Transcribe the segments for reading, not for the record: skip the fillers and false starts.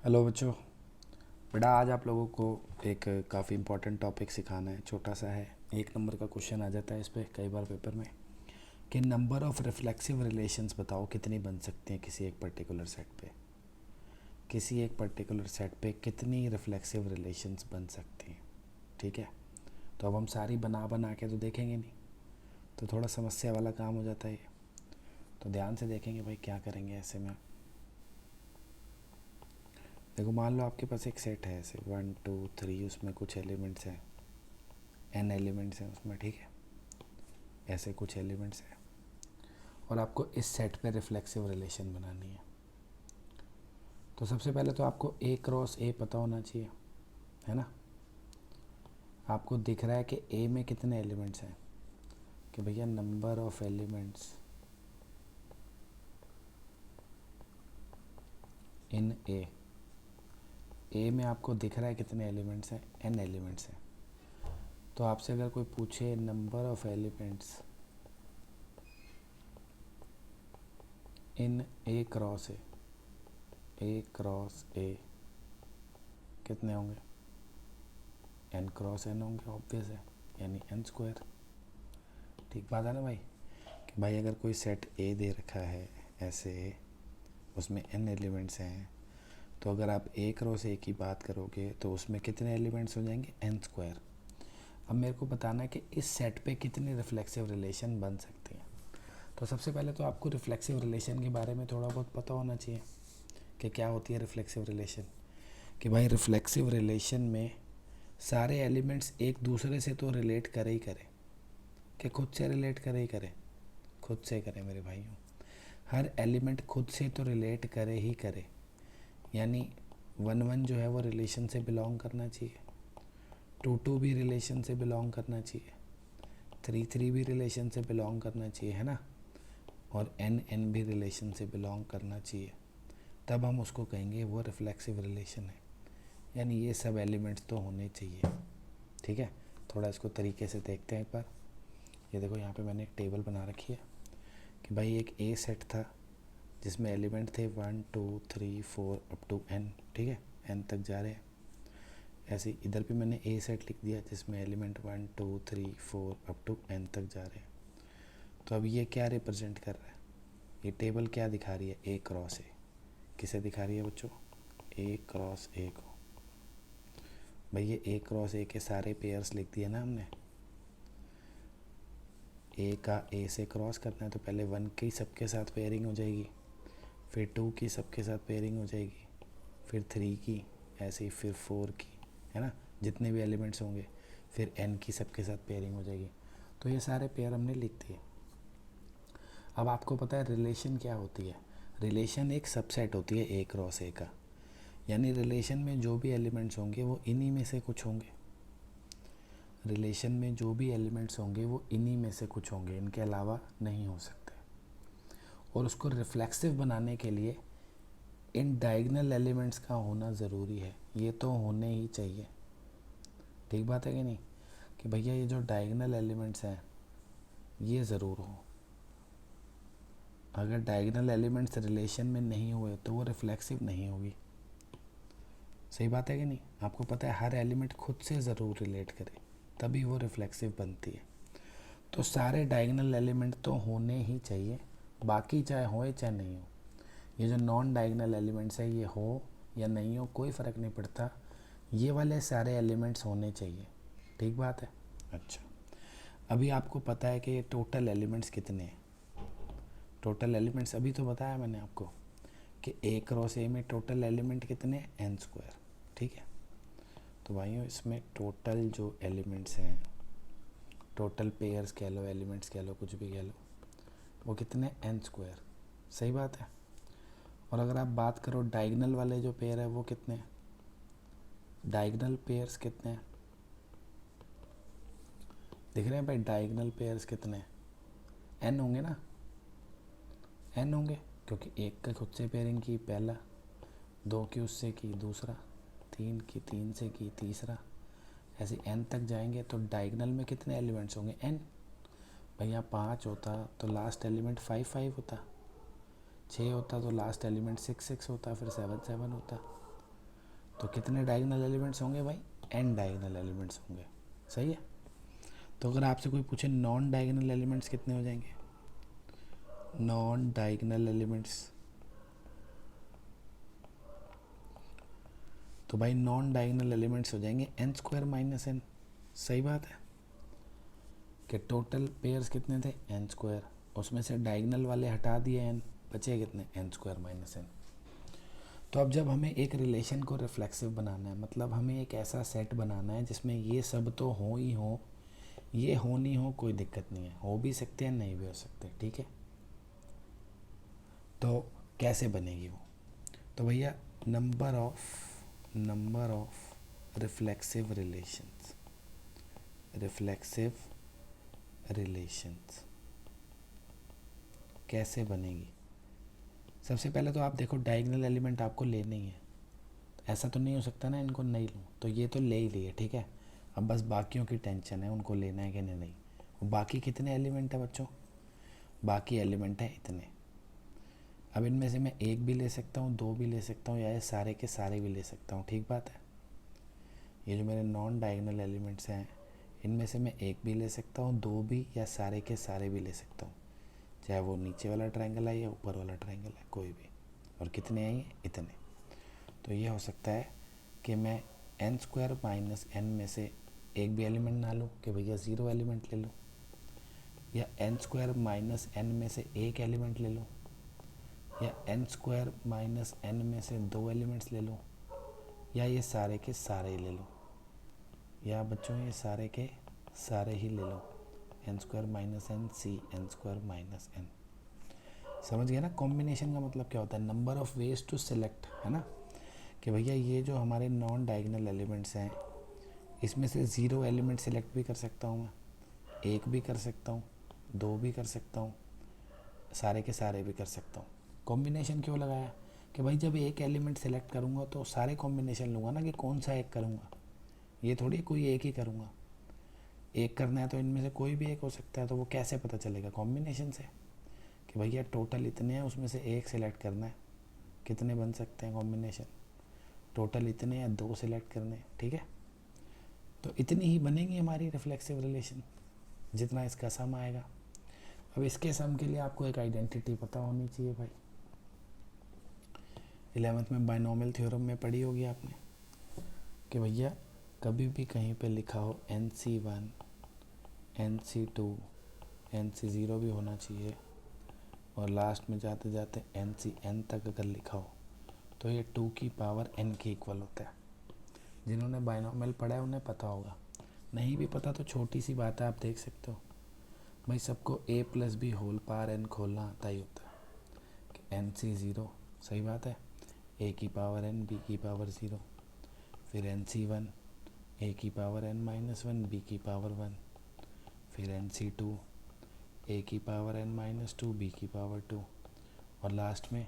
Hello बच्चों। बेटा आज आप लोगों को एक काफ़ी इम्पोर्टेंट टॉपिक सिखाना है। छोटा सा है, 1 नंबर का क्वेश्चन आ जाता है इस पर कई बार पेपर में कि नंबर ऑफ़ रिफ्लेक्सिव रिलेशंस बताओ कितनी बन सकती हैं किसी एक पर्टिकुलर सेट पे। किसी एक पर्टिकुलर सेट पे कितनी रिफ्लेक्सिव रिलेशंस बन सकती हैं। ठीक है, तो अब हम सारी बना बना के तो देखेंगे नहीं, तो थोड़ा समस्या वाला काम हो जाता है ये। तो ध्यान से देखेंगे भाई क्या करेंगे ऐसे में। देखो मान लो आपके पास एक सेट है ऐसे 1 2 3, उसमें कुछ एलिमेंट्स हैं, n एलिमेंट्स हैं उसमें। ठीक है, ऐसे कुछ एलिमेंट्स हैं और आपको इस सेट पे रिफ्लेक्सिव रिलेशन बनानी है। तो सबसे पहले तो आपको A क्रॉस A पता होना चाहिए, है ना। आपको दिख रहा है कि A में कितने एलिमेंट्स हैं, कि भैया number of elements in A में आपको दिख रहा है कितने एलिमेंट्स हैं, n एलिमेंट्स हैं। तो आपसे अगर कोई पूछे number of elements in A cross A कितने होंगे, n क्रॉस n होंगे, ऑब्वियस है, यानी n²। ठीक बात है ना भाई, कि भाई अगर कोई सेट A दे रखा है ऐसे, उसमें n एलिमेंट्स हैं, तो अगर आप A क्रॉस A की बात करोगे तो उसमें कितने एलिमेंट्स हो जाएंगे, n²। अब मेरे को बताना है कि इस सेट पे कितनी रिफ्लेक्सिव रिलेशन बन सकती हैं। तो सबसे पहले तो आपको रिफ्लेक्सिव रिलेशन के बारे में थोड़ा बहुत पता होना चाहिए कि क्या होती है रिफ्लेक्सिव रिलेशन। कि भाई रिफ्लेक्सिव रिलेशन में सारे एलिमेंट्स एक दूसरे से तो रिलेट करे ही करे, कि खुद से रिलेट करे ही करे, खुद से करे मेरे भाइयों। हर एलिमेंट खुद से तो रिलेट करे ही करे, यानी 1 1 जो है वो रिलेशन से बिलोंग करना चाहिए, 2 2 भी रिलेशन से बिलोंग करना चाहिए, 3 3 भी रिलेशन से बिलोंग करना चाहिए, है ना। और n n भी रिलेशन से बिलोंग करना चाहिए, तब हम उसको कहेंगे वो रिफ्लेक्सिव रिलेशन है। यानी ये सब एलिमेंट्स तो होने चाहिए। ठीक है, थोड़ा इसको तरीके से देखते हैं एक बार। ये देखो यहाँ पे मैंने एक टेबल बना रखी है कि भाई एक A सेट था जिसमें एलिमेंट थे 1 2 3 4 अप टू n। ठीक है, n तक जा रहे हैं। ऐसे इधर भी मैंने A सेट लिख दिया जिसमें एलिमेंट 1 2 3 4 अप टू n तक जा रहे हैं। तो अब ये क्या रिप्रेजेंट कर रहा है, ये टेबल क्या दिखा रही है, A क्रॉस A। किसे दिखा रही है बच्चों, A क्रॉस A को। भाई ये A क्रॉस A के सारे पेयर्स लिख दिए ना हमने। A का A से क्रॉस करना है तो पहले 1 की सबके साथ पेयरिंग हो जाएगी, फिर 2 की सबके साथ पेयरिंग हो जाएगी, फिर 3 की, ऐसे ही फिर 4 की, है ना। जितने भी एलिमेंट्स होंगे फिर n की सबके साथ पेयरिंग हो जाएगी। तो ये सारे पेयर हमने लिख दिए। अब आपको पता है रिलेशन क्या होती है। रिलेशन एक सबसेट होती है A क्रॉस A का, यानी रिलेशन में जो भी एलिमेंट्स होंगे वो इन्हीं में से कुछ होंगे। रिलेशन में जो भी एलिमेंट्स होंगे वो इन्हीं में से कुछ होंगे, इनके अलावा नहीं हो सकते। और उसको रिफ्लेक्सिव बनाने के लिए इन डायगोनल एलिमेंट्स का होना ज़रूरी है, ये तो होने ही चाहिए। ठीक बात है कि नहीं, कि भैया ये जो डायगोनल एलिमेंट्स हैं ये ज़रूर हो। अगर डायगोनल एलिमेंट्स रिलेशन में नहीं हुए तो वो रिफ्लेक्सिव नहीं होगी। सही बात है कि नहीं, आपको पता है हर एलिमेंट खुद से ज़रूर रिलेट करे तभी वो रिफ्लेक्सिव बनती है। तो सारे डायगोनल एलिमेंट तो होने ही चाहिए, बाकी चाहे होए चाहे नहीं हो। ये जो नॉन डायगोनल एलिमेंट्स है ये हो या नहीं हो कोई फ़र्क नहीं पड़ता, ये वाले सारे एलिमेंट्स होने चाहिए। ठीक बात है। अच्छा, अभी आपको पता है कि ये टोटल एलिमेंट्स कितने हैं। टोटल एलिमेंट्स अभी तो बताया मैंने आपको कि A क्रॉस A में टोटल एलिमेंट कितने हैं, n²। ठीक है, तो भाइयों इसमें टोटल जो एलिमेंट्स हैं, टोटल पेयर्स कह लो, एलिमेंट्स कह लो, कुछ भी कह लो, वो कितने, n²। सही बात है। और अगर आप बात करो डायगोनल वाले जो पेयर है वो कितने हैं, डायगोनल पेयर्स कितने हैं, दिख रहे हैं भाई डायगोनल पेयर्स कितने हैं, n होंगे ना, n होंगे, क्योंकि एक का खुद से पेयरिंग की पहला, 2 की उससे की दूसरा, 3 की 3 से की तीसरा, ऐसे n तक जाएंगे तो डायगोनल में कितने एलिमेंट्स होंगे, n। भैया 5 होता तो लास्ट एलिमेंट 5 5 होता, 6 होता तो लास्ट एलिमेंट 6 6 होता, फिर 7 7 होता। तो कितने डायगोनल एलिमेंट्स होंगे भाई, n डायगोनल एलिमेंट्स होंगे, सही है। तो अगर आपसे कोई पूछे नॉन डायगोनल एलिमेंट्स कितने हो जाएंगे, नॉन डायगोनल एलिमेंट्स, तो भाई नॉन डायगोनल एलिमेंट्स हो जाएंगे n स्क्वायर माइनस n, सही बात है कि टोटल पेयर्स कितने थे n स्क्वायर, उसमें से डायगोनल वाले हटा दिए n, बचे कितने n स्क्वायर माइनस n। तो अब जब हमें एक रिलेशन को रिफ्लेक्सिव बनाना है, मतलब हमें एक ऐसा सेट बनाना है जिसमें ये सब तो हो ही हो, ये हो नहीं हो कोई दिक्कत नहीं है, हो भी सकते हैं नहीं भी हो सकते, ठीक है। तो कैसे बनेगी वो, तो भैया नंबर ऑफ रिफ्लेक्सिव रिलेशंस कैसे बनेगी। सबसे पहले तो आप देखो डायगोनल एलिमेंट आपको लेने ही है, ऐसा तो नहीं हो सकता ना इनको नहीं लूँ, तो ये तो ले ही लिए, ठीक है। अब बस बाकियों की टेंशन है, उनको लेना है कि नहीं। बाकी कितने एलिमेंट है बच्चों, बाकी एलिमेंट है इतने। अब इनमें से मैं एक भी ले सकता हूँ, दो भी ले सकता हूँ, या ये सारे के सारे भी ले सकता हूँ, ठीक बात है। ये जो मेरे नॉन डायगोनल एलिमेंट्स हैं, इनमें से मैं एक भी ले सकता हूँ, दो भी, या सारे के सारे भी ले सकता हूँ, चाहे वो नीचे वाला ट्रायंगल है या ऊपर वाला ट्रायंगल है, कोई भी। और कितने हैं ये, इतने। तो ये हो सकता है कि मैं n स्क्वायर माइनस n में से एक भी एलिमेंट ना लूँ, कि भैया ज़ीरो एलिमेंट ले लूँ, या n स्क्वायर माइनस n में से एक एलिमेंट ले लूँ, या n स्क्वायर माइनस n में से दो एलिमेंट्स ले लूँ, या ये सारे के सारे ही ले लूँ, या बच्चों ये सारे के सारे ही ले लो, n square minus N C n square minus n। समझ गए ना, कॉम्बिनेशन का मतलब क्या होता है, number of ways to select, है ना, कि भैया ये जो हमारे नॉन डायगोनल एलिमेंट्स हैं, इसमें से ज़ीरो एलिमेंट सेलेक्ट भी कर सकता हूँ मैं, एक भी कर सकता हूँ, दो भी कर सकता हूँ, सारे के सारे भी कर सकता हूँ। कॉम्बिनेशन क्यों लगाया, कि भाई जब एक एलिमेंट सेलेक्ट करूँगा तो सारे कॉम्बिनेशन लूँगा ना, कि कौन सा एक करूँगा, ये थोड़ी कोई एक ही करूँगा। एक करना है तो इनमें से कोई भी एक हो सकता है, तो वो कैसे पता चलेगा, कॉम्बिनेशन से, कि भैया टोटल इतने हैं, उसमें से एक सिलेक्ट करना है, कितने बन सकते हैं कॉम्बिनेशन, टोटल इतने या दो सिलेक्ट करने हैं, ठीक है। तो इतनी ही बनेगी हमारी रिफ्लेक्सिव रिलेशन, जितना इसका सम आएगा। अब इसके सम के लिए आपको एक आइडेंटिटी पता होनी चाहिए भाई, 11th में बायनॉमियल थ्योरम में पढ़ी होगी आपने, कि भैया कभी भी कहीं पे लिखा हो NC1 NC2 NC0 भी होना चाहिए, और लास्ट में जाते जाते NCN तक अगर लिखा हो तो ये 2 की पावर n के इक्वल होता है। जिन्होंने बायनॉमियल पढ़ा है उन्हें पता होगा, नहीं भी पता तो छोटी सी बात है, आप देख सकते हो भाई, सबको a plus B whole power n खोलना आता ही होता है, कि NC0, सही बात है, a की पावर n b की पावर 0, फिर NC1 a की पावर n माइनस 1 b की पावर 1, फिर NC2 a की पावर n माइनस 2 b की पावर 2, और लास्ट में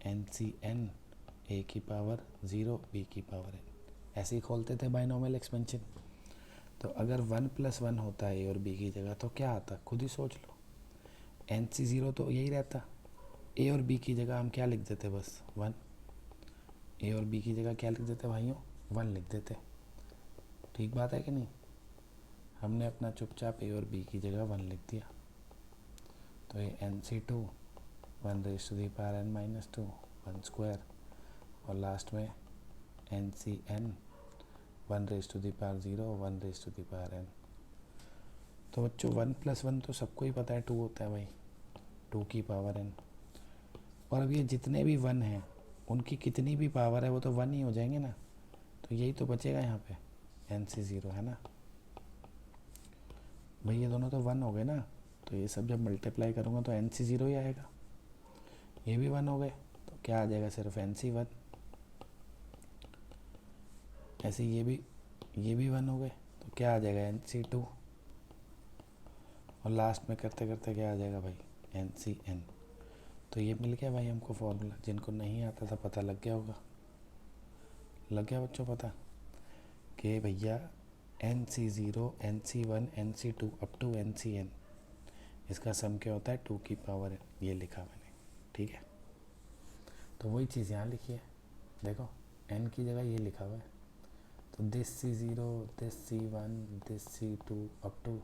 NCN a की पावर 0 b की पावर n। ऐसे ही खोलते थे बायनॉमियल एक्सपेंशन। तो अगर 1 + 1 होता है a और b की जगह, तो क्या आता, खुद ही सोच लो, NC0 तो यही रहता, a और b की जगह हम क्या लिख देते, बस 1, a और b की जगह क्या लिख देते भाइयों, 1 लिख देते, ठीक बात है कि नहीं। हमने अपना चुपचाप a और b की जगह 1 लिख दिया, तो ये NC2 1 raise to the power n minus 2 1 square, और लास्ट में NCN 1 raise to the power 0 1 raise to the power n। तो बच्चों 1 + 1 तो सबको ही पता है 2 होता है भाई, 2 की पावर n। और अब ये जितने भी 1 हैं उनकी कितनी भी पावर है वो तो 1 ही हो जाएंगे ना, तो यही तो बचेगा यहाँ पे NC0, है ना भाई, ये दोनों तो 1 हो गए ना, तो ये सब जब मल्टीप्लाई करूँगा तो NC0 ही आएगा, ये भी 1 हो गए तो क्या आ जाएगा, सिर्फ NC1। ऐसे ये भी 1 हो गए तो क्या आ जाएगा, NC2, और लास्ट में करते करते क्या आ जाएगा भाई, NCN। तो ये मिल गया भाई हमको फॉर्मूला, जिनको नहीं आता था पता लग गया होगा, लग गया बच्चों पता, कि भैया NC0 NC1 NC2 up to NCN, इसका सम क्या होता है 2 की पावर n, ये लिखा मैंने, ठीक है। तो वही चीज़ यहाँ लिखी है, देखो एन की जगह ये लिखा हुआ है, तो this C0, this C1, this C2 up to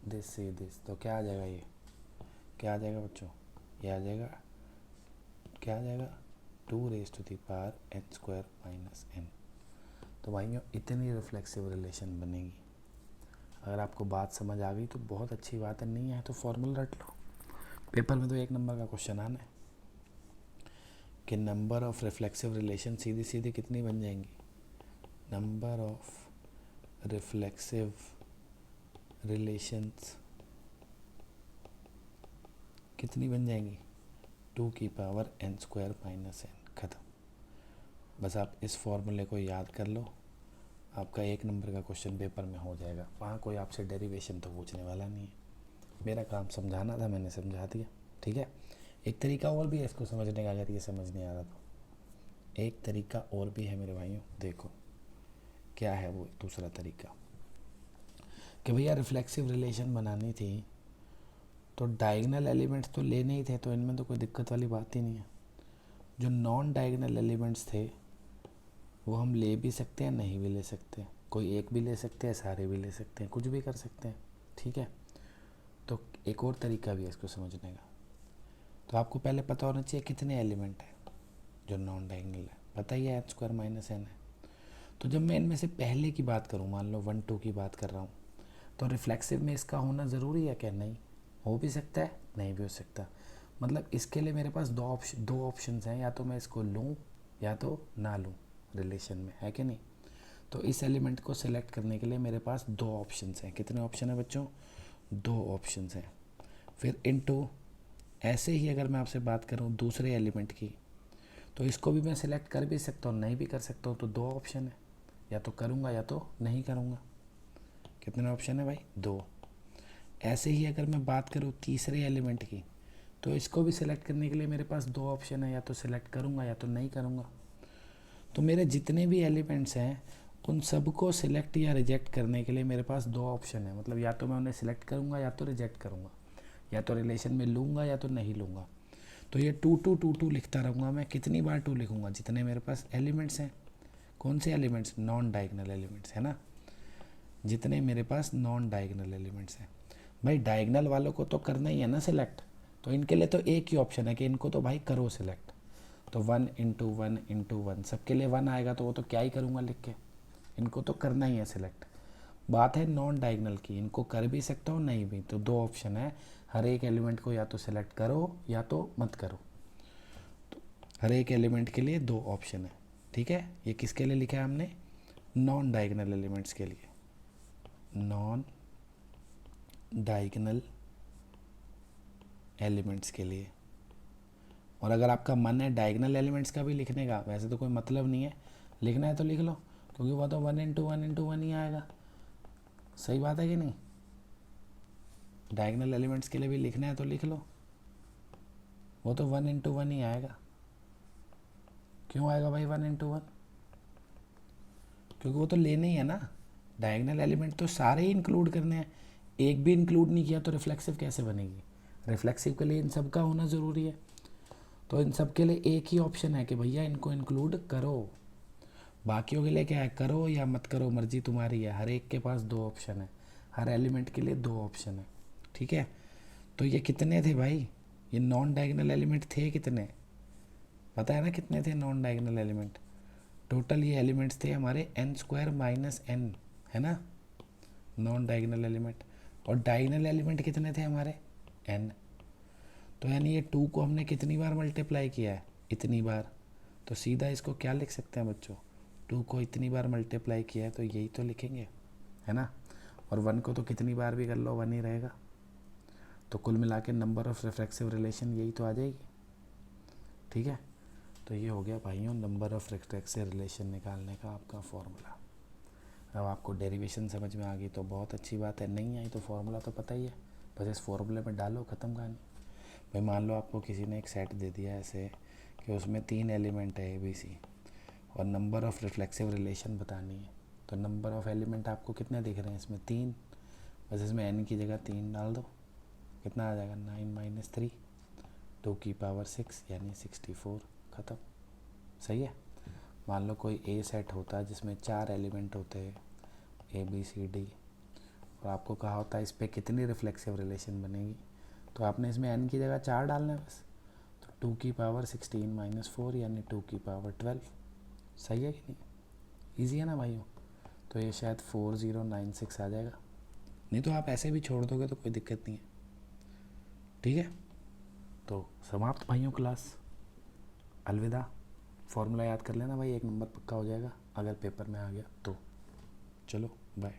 this C this, तो क्या आ जाएगा, ये क्या आ जाएगा बच्चों, ये आ जाएगा, क्या आ जाएगा 2⁻n² - n। तो भाइयों इतनी रिफ्लेक्सिव रिलेशन बनेगी। अगर आपको बात समझ आ गई तो बहुत अच्छी बात है, नहीं है तो फॉर्मूला रट लो। पेपर में तो 1 नंबर का क्वेश्चन आना है कि नंबर ऑफ रिफ्लेक्सिव रिलेशन सीधी सीधी कितनी बन जाएंगी, नंबर ऑफ रिफ्लेक्सिव रिलेशंस कितनी बन जाएंगी, 2⁻n² - n। खत्म। बस आप इस फॉर्मूले को याद कर लो, आपका 1 नंबर का क्वेश्चन पेपर में हो जाएगा। वहाँ कोई आपसे डेरिवेशन तो पूछने वाला नहीं है। मेरा काम समझाना था, मैंने समझा दिया, ठीक है। एक तरीका और भी है इसको समझने का, अगर ये समझ नहीं आ रहा तो एक तरीका और भी है मेरे भाइयों, देखो क्या है वो दूसरा तरीका, कि भैया रिफ्लेक्सिव रिलेशन बनानी थी तो डायगोनल एलिमेंट्स तो लेने ही थे, तो इनमें तो कोई दिक्कत वाली बात ही नहीं है। जो नॉन डायगोनल एलिमेंट्स थे वो हम ले भी सकते हैं, नहीं भी ले सकते हैं, कोई एक भी ले सकते हैं, सारे भी ले सकते हैं, कुछ भी कर सकते हैं, ठीक है। तो एक और तरीका भी है इसको समझने का। तो आपको पहले पता होना चाहिए कितने एलिमेंट हैं जो नॉन डायगोनल है, पता ही है n² - n है। तो जब मैं इनमें से पहले की बात करूँ, मान लो 1 2 की बात कर रहा हूँ, तो रिफ्लेक्सिव में इसका होना ज़रूरी है क्या, नहीं, हो भी सकता है, नहीं भी हो सकता। मतलब इसके लिए मेरे पास दो ऑप्शंस हैं, या तो मैं इसको लूँ या तो ना लूँ रिलेशन में, है कि नहीं। तो इस एलिमेंट को सिलेक्ट करने के लिए मेरे पास 2 ऑप्शंस हैं। कितने ऑप्शन हैं बच्चों, 2 ऑप्शंस हैं। फिर इनटू ऐसे ही अगर मैं आपसे बात करूं दूसरे एलिमेंट की, तो इसको भी मैं सिलेक्ट कर भी सकता हूँ, नहीं भी कर सकता हूँ, तो 2 ऑप्शन है, या तो करूँगा या तो नहीं करूँगा। कितने ऑप्शन है भाई, 2। ऐसे ही अगर मैं बात करूँ तीसरे एलिमेंट की, तो इसको भी सिलेक्ट करने के लिए मेरे पास 2 ऑप्शन है, या तो सिलेक्ट करूँगा या तो नहीं करूँगा। तो मेरे जितने भी एलिमेंट्स हैं उन सबको सिलेक्ट या रिजेक्ट करने के लिए मेरे पास 2 ऑप्शन है। मतलब या तो मैं उन्हें सिलेक्ट करूँगा या तो रिजेक्ट करूँगा, या तो रिलेशन में लूँगा या तो नहीं लूँगा। तो ये 2 2 2 2 लिखता रहूँगा मैं। कितनी बार 2 लिखूँगा, जितने मेरे पास एलिमेंट्स हैं। कौन से एलिमेंट्स, नॉन डायगोनल एलिमेंट्स, है ना, जितने मेरे पास नॉन डायगोनल एलिमेंट्स हैं। भाई डायगोनल वालों को तो करना ही है ना सिलेक्ट, तो इनके लिए तो एक ही ऑप्शन है कि इनको तो भाई करो सिलेक्ट। तो 1 × 1 × 1 सबके लिए 1 आएगा, तो वो तो क्या ही करूँगा लिख के, इनको तो करना ही है सिलेक्ट। बात है नॉन डायगोनल की, इनको कर भी सकता हूँ, नहीं भी। तो 2 ऑप्शन है, हर एक एलिमेंट को या तो सिलेक्ट करो या तो मत करो। तो हर एक एलिमेंट के लिए 2 ऑप्शन है, ठीक है। ये किसके लिए लिखा है हमने, नॉन डायगोनल एलिमेंट्स के लिए, नॉन डायगोनल एलिमेंट्स के लिए। और अगर आपका मन है डायगोनल एलिमेंट्स का भी लिखने का, वैसे तो कोई मतलब नहीं है, लिखना है तो लिख लो, क्योंकि वो तो 1 × 1 × 1 ही आएगा। सही बात है कि नहीं, डायगोनल एलिमेंट्स के लिए भी लिखना है तो लिख लो, वो तो 1 × 1 ही आएगा। क्यों आएगा भाई 1 × 1, क्योंकि वो तो लेने ही है ना। डायगोनल एलिमेंट तो सारे ही इंक्लूड करने हैं, एक भी इंक्लूड नहीं किया तो रिफ्लेक्सिव कैसे बनेगी। रिफ्लेक्सिव के लिए इन सब का होना ज़रूरी है। तो इन सब के लिए एक ही ऑप्शन है कि भैया इनको इंक्लूड करो। बाकियों के लिए क्या है, करो या मत करो, मर्जी तुम्हारी है। हर एक के पास 2 ऑप्शन है, हर एलिमेंट के लिए 2 ऑप्शन है, ठीक है। तो ये कितने थे भाई, ये नॉन डायगोनल एलिमेंट थे कितने, पता है ना कितने थे नॉन डायगोनल एलिमेंट। टोटल ये एलिमेंट्स थे हमारे n² - n, है ना, नॉन डायगोनल एलिमेंट। और डायगोनल एलिमेंट कितने थे हमारे, n। तो यानी ये 2 को हमने कितनी बार मल्टीप्लाई किया है, इतनी बार। तो सीधा इसको क्या लिख सकते हैं बच्चों, 2 को इतनी बार मल्टीप्लाई किया है तो यही तो लिखेंगे, है ना। और 1 को तो कितनी बार भी कर लो 1 ही रहेगा। तो कुल मिला के नंबर ऑफ रिफ्लेक्सिव रिलेशन यही तो आ जाएगी, ठीक है। तो ये हो गया भाइयों नंबर ऑफ रिफ्लेक्सिव रिलेशन निकालने का आपका फॉर्मूला। अब आपको डेरिवेशन समझ में आ गई तो बहुत अच्छी बात है, नहीं आई तो फॉर्मूला तो पता ही है, बस इस फॉर्मूले में डालो, ख़त्म कहानी। भाई मान लो आपको किसी ने एक सेट दे दिया ऐसे कि उसमें 3 एलिमेंट है ABC, और नंबर ऑफ रिफ्लेक्सिव रिलेशन बतानी है। तो नंबर ऑफ एलिमेंट आपको कितने दिख रहे हैं इसमें, 3। बस इसमें n की जगह 3 डाल दो, कितना आ जाएगा 9 - 3 2 की पावर 6 यानी 64, ख़त्म। सही है। मान लो कोई ए सेट होता है जिसमें 4 एलिमेंट होते हैं ABCD, और आपको कहा होता है इस पर कितनी रिफ्लेक्सिव रिलेशन बनेगी, तो आपने इसमें n की जगह 4 डालना है बस। तो 2 की पावर 16 - 4 यानी 2 की पावर 12। सही है कि नहीं? ईजी है ना भाइयों? तो ये शायद 4096 आ जाएगा, नहीं तो आप ऐसे भी छोड़ दोगे तो कोई दिक्कत नहीं है। ठीक है, तो समाप्त भाइयों क्लास, अलविदा। फॉर्मूला याद कर लेना भाई, 1 नंबर पक्का हो जाएगा अगर पेपर में आ गया तो। चलो बाय।